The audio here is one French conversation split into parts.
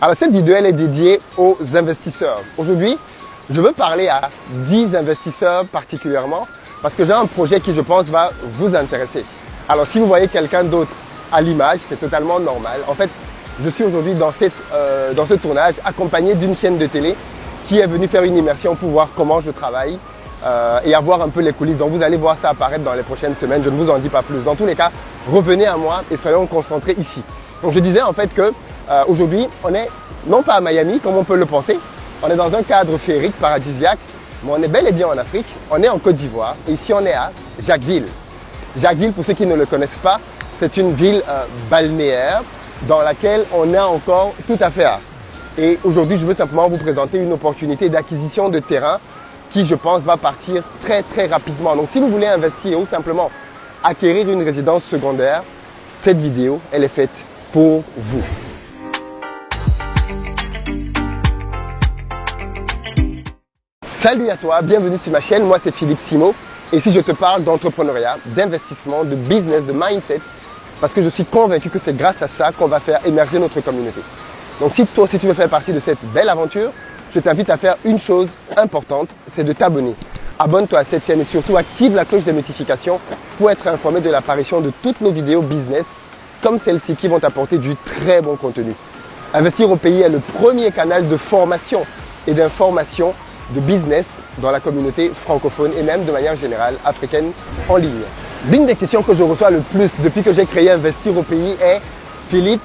Alors cette vidéo, elle est dédiée aux investisseurs. Aujourd'hui, je veux parler à 10 investisseurs particulièrement parce que j'ai un projet qui, je pense, va vous intéresser. Alors si vous voyez quelqu'un d'autre à l'image, c'est totalement normal. En fait, je suis aujourd'hui dans ce tournage accompagné d'une chaîne de télé qui est venue faire une immersion pour voir comment je travaille et avoir un peu les coulisses. Donc vous allez voir ça apparaître dans les prochaines semaines, je ne vous en dis pas plus. Dans tous les cas, revenez à moi et soyons concentrés ici. Donc je disais en fait que aujourd'hui, on est non pas à Miami comme on peut le penser, on est dans un cadre féerique, paradisiaque, mais on est bel et bien en Afrique, on est en Côte d'Ivoire et ici on est à Jacquesville. Jacquesville, pour ceux qui ne le connaissent pas, c'est une ville balnéaire dans laquelle on est encore tout à fait à. Et aujourd'hui, je veux simplement vous présenter une opportunité d'acquisition de terrain qui, je pense, va partir très rapidement. Donc, si vous voulez investir ou simplement acquérir une résidence secondaire, cette vidéo, elle est faite pour vous. Salut à toi, bienvenue sur ma chaîne. Moi, c'est Philippe Simo. Et ici, je te parle d'entrepreneuriat, d'investissement, de business, de mindset, parce que je suis convaincu que c'est grâce à ça qu'on va faire émerger notre communauté. Donc si toi aussi tu veux faire partie de cette belle aventure, je t'invite à faire une chose importante, c'est de t'abonner. Abonne-toi à cette chaîne et surtout active la cloche des notifications pour être informé de l'apparition de toutes nos vidéos business comme celles-ci qui vont t'apporter du très bon contenu. Investir au pays est le premier canal de formation et d'information de business dans la communauté francophone et même de manière générale africaine en ligne. L'une des questions que je reçois le plus depuis que j'ai créé Investir au pays est « Philippe,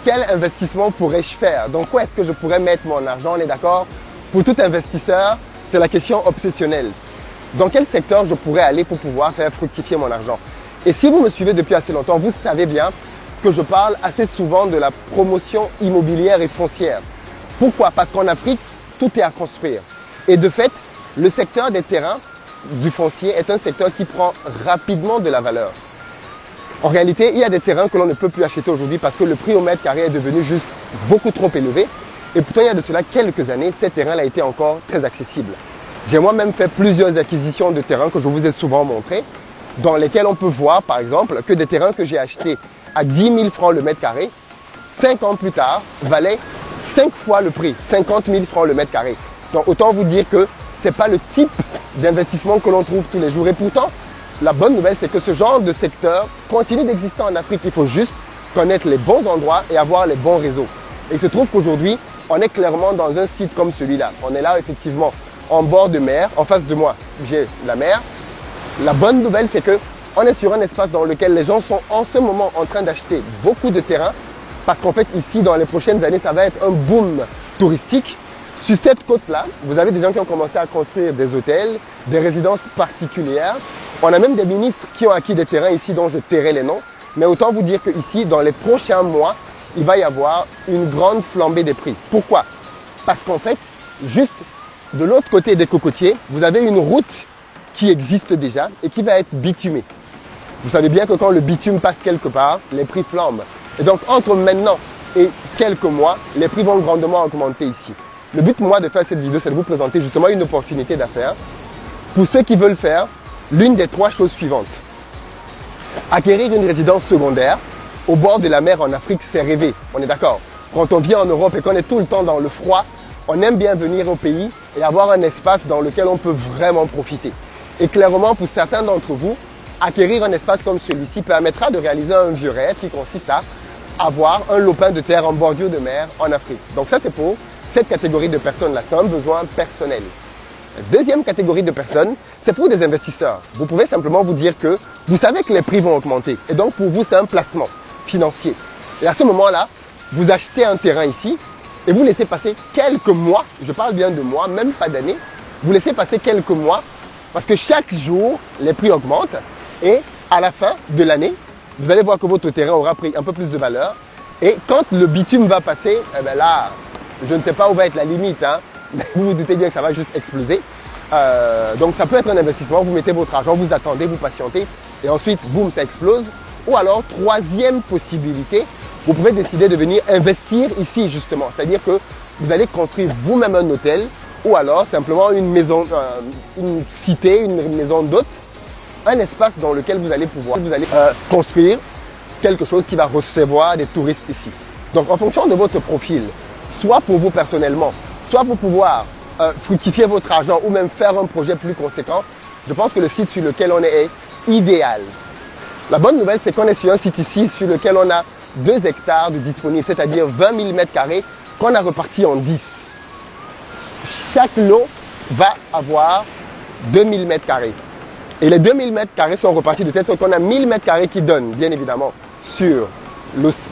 quel investissement pourrais-je faire? Donc, où est-ce que je pourrais mettre mon argent ?» On est d'accord? Pour tout investisseur, c'est la question obsessionnelle. Dans quel secteur je pourrais aller pour pouvoir faire fructifier mon argent? Et si vous me suivez depuis assez longtemps, vous savez bien que je parle assez souvent de la promotion immobilière et foncière. Pourquoi? Parce qu'en Afrique, tout est à construire. Et de fait, le secteur des terrains, du foncier, est un secteur qui prend rapidement de la valeur. En réalité, il y a des terrains que l'on ne peut plus acheter aujourd'hui parce que le prix au mètre carré est devenu juste beaucoup trop élevé. Et pourtant, il y a de cela quelques années, ces terrains-là étaient encore très accessibles. J'ai moi-même fait plusieurs acquisitions de terrains que je vous ai souvent montrés, dans lesquels on peut voir, par exemple, que des terrains que j'ai achetés à 10 000 francs le mètre carré, 5 ans plus tard, valaient 5 fois le prix, 50 000 francs le mètre carré. Donc, autant vous dire que ce n'est pas le type d'investissement que l'on trouve tous les jours. Et pourtant, la bonne nouvelle, c'est que ce genre de secteur continue d'exister en Afrique. Il faut juste connaître les bons endroits et avoir les bons réseaux. Et il se trouve qu'aujourd'hui, on est clairement dans un site comme celui-là. On est là, effectivement, en bord de mer. En face de moi, j'ai la mer. La bonne nouvelle, c'est qu'on est sur un espace dans lequel les gens sont en ce moment en train d'acheter beaucoup de terrain. Parce qu'en fait, ici, dans les prochaines années, ça va être un boom touristique. Sur cette côte-là, vous avez des gens qui ont commencé à construire des hôtels, des résidences particulières. On a même des ministres qui ont acquis des terrains ici dont je tairai les noms. Mais autant vous dire qu'ici, dans les prochains mois, il va y avoir une grande flambée des prix. Pourquoi? Parce qu'en fait, juste de l'autre côté des cocotiers, vous avez une route qui existe déjà et qui va être bitumée. Vous savez bien que quand le bitume passe quelque part, les prix flambent. Et donc, entre maintenant et quelques mois, les prix vont grandement augmenter ici. Le but pour moi de faire cette vidéo, c'est de vous présenter justement une opportunité d'affaires pour ceux qui veulent faire l'une des 3 choses suivantes. Acquérir une résidence secondaire au bord de la mer en Afrique, c'est rêver, on est d'accord. Quand on vient en Europe et qu'on est tout le temps dans le froid, on aime bien venir au pays et avoir un espace dans lequel on peut vraiment profiter. Et clairement, pour certains d'entre vous, acquérir un espace comme celui-ci permettra de réaliser un vieux rêve qui consiste à avoir un lopin de terre en bordure de mer en Afrique. Donc ça, c'est pour cette catégorie de personnes-là, c'est un besoin personnel. La deuxième catégorie de personnes, c'est pour des investisseurs. Vous pouvez simplement vous dire que vous savez que les prix vont augmenter. Et donc, pour vous, c'est un placement financier. Et à ce moment-là, vous achetez un terrain ici et vous laissez passer quelques mois, je parle bien de mois, même pas d'années, vous laissez passer quelques mois parce que chaque jour, les prix augmentent et à la fin de l'année, vous allez voir que votre terrain aura pris un peu plus de valeur. Et quand le bitume va passer, eh bien là, je ne sais pas où va être la limite, hein. Vous vous doutez bien que ça va juste exploser. Donc ça peut être un investissement, vous mettez votre argent, vous attendez, vous patientez et ensuite, boum, ça explose. Ou alors, troisième possibilité, vous pouvez décider de venir investir ici justement. C'est-à-dire que vous allez construire vous-même un hôtel ou alors simplement une maison, une cité, une maison d'hôtes, un espace dans lequel vous allez pouvoir construire quelque chose qui va recevoir des touristes ici. Donc en fonction de votre profil, soit pour vous personnellement, soit pour pouvoir fructifier votre argent ou même faire un projet plus conséquent, je pense que le site sur lequel on est idéal. La bonne nouvelle, c'est qu'on est sur un site ici sur lequel on a 2 hectares de disponibles, c'est-à-dire 20 000 m² qu'on a repartis en 10. Chaque lot va avoir 2000 m². Et les 2000 m² sont repartis de telle sorte qu'on a 1000 m² qui donnent, bien évidemment, sur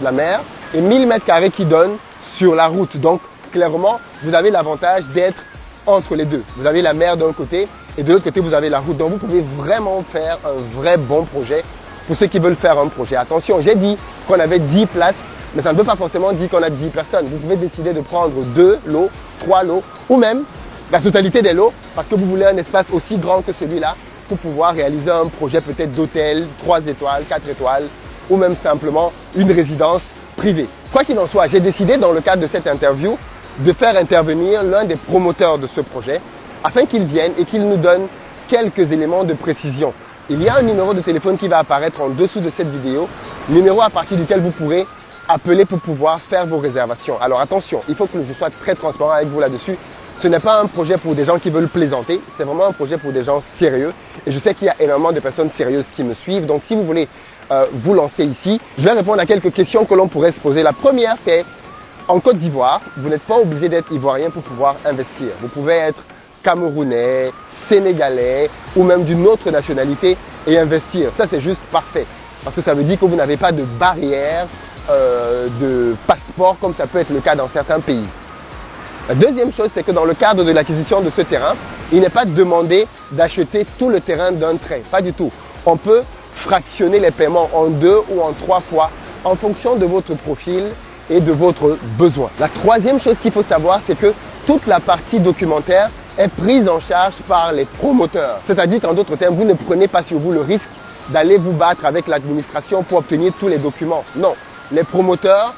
la mer et 1000 m² qui donnent sur la route. Donc, clairement, vous avez l'avantage d'être entre les deux. Vous avez la mer d'un côté et de l'autre côté, vous avez la route. Donc, vous pouvez vraiment faire un vrai bon projet pour ceux qui veulent faire un projet. Attention, j'ai dit qu'on avait 10 places, mais ça ne veut pas forcément dire qu'on a 10 personnes. Vous pouvez décider de prendre 2 lots, 3 lots ou même la totalité des lots parce que vous voulez un espace aussi grand que celui-là pour pouvoir réaliser un projet peut-être d'hôtel, 3 étoiles, 4 étoiles ou même simplement une résidence privée. Quoi qu'il en soit, j'ai décidé dans le cadre de cette interview de faire intervenir l'un des promoteurs de ce projet afin qu'il vienne et qu'il nous donne quelques éléments de précision. Il y a un numéro de téléphone qui va apparaître en dessous de cette vidéo, numéro à partir duquel vous pourrez appeler pour pouvoir faire vos réservations. Alors attention, il faut que je sois très transparent avec vous là-dessus. Ce n'est pas un projet pour des gens qui veulent plaisanter, c'est vraiment un projet pour des gens sérieux. Et je sais qu'il y a énormément de personnes sérieuses qui me suivent. Donc si vous voulez vous lancer ici, je vais répondre à quelques questions que l'on pourrait se poser. La première, c'est en Côte d'Ivoire, vous n'êtes pas obligé d'être ivoirien pour pouvoir investir. Vous pouvez être camerounais, sénégalais ou même d'une autre nationalité et investir. Ça, c'est juste parfait. Parce que ça veut dire que vous n'avez pas de barrière de passeport comme ça peut être le cas dans certains pays. La deuxième chose, c'est que dans le cadre de l'acquisition de ce terrain, il n'est pas demandé d'acheter tout le terrain d'un trait. Pas du tout. On peut fractionner les paiements en 2 ou en 3 fois en fonction de votre profil et de votre besoin. La troisième chose qu'il faut savoir, c'est que toute la partie documentaire est prise en charge par les promoteurs. C'est-à-dire qu'en d'autres termes, vous ne prenez pas sur vous le risque d'aller vous battre avec l'administration pour obtenir tous les documents. Non, les promoteurs,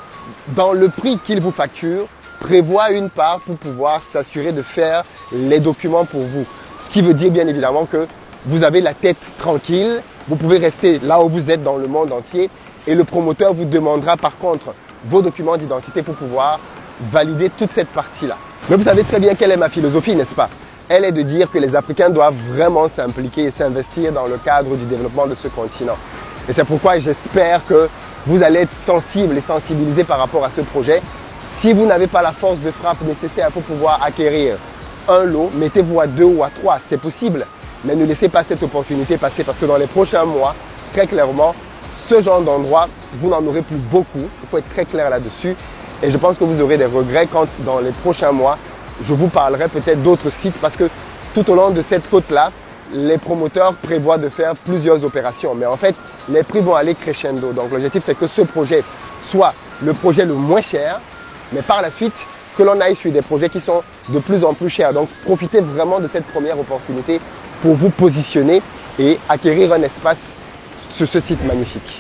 dans le prix qu'ils vous facturent, prévoient une part pour pouvoir s'assurer de faire les documents pour vous. Ce qui veut dire bien évidemment que vous avez la tête tranquille, vous pouvez rester là où vous êtes dans le monde entier et le promoteur vous demandera par contre vos documents d'identité pour pouvoir valider toute cette partie-là. Mais vous savez très bien quelle est ma philosophie, n'est-ce pas? Elle est de dire que les Africains doivent vraiment s'impliquer et s'investir dans le cadre du développement de ce continent. Et c'est pourquoi j'espère que vous allez être sensibles et sensibilisés par rapport à ce projet. Si vous n'avez pas la force de frappe nécessaire pour pouvoir acquérir un lot, mettez-vous à 2 ou à 3, c'est possible. Mais ne laissez pas cette opportunité passer parce que dans les prochains mois, très clairement, ce genre d'endroit, vous n'en aurez plus beaucoup. Il faut être très clair là-dessus. Et je pense que vous aurez des regrets quand dans les prochains mois, je vous parlerai peut-être d'autres sites parce que tout au long de cette côte-là, les promoteurs prévoient de faire plusieurs opérations. Mais en fait, les prix vont aller crescendo. Donc l'objectif, c'est que ce projet soit le projet le moins cher, mais par la suite, que l'on aille sur des projets qui sont de plus en plus chers. Donc profitez vraiment de cette première opportunité pour vous positionner et acquérir un espace sur ce site magnifique.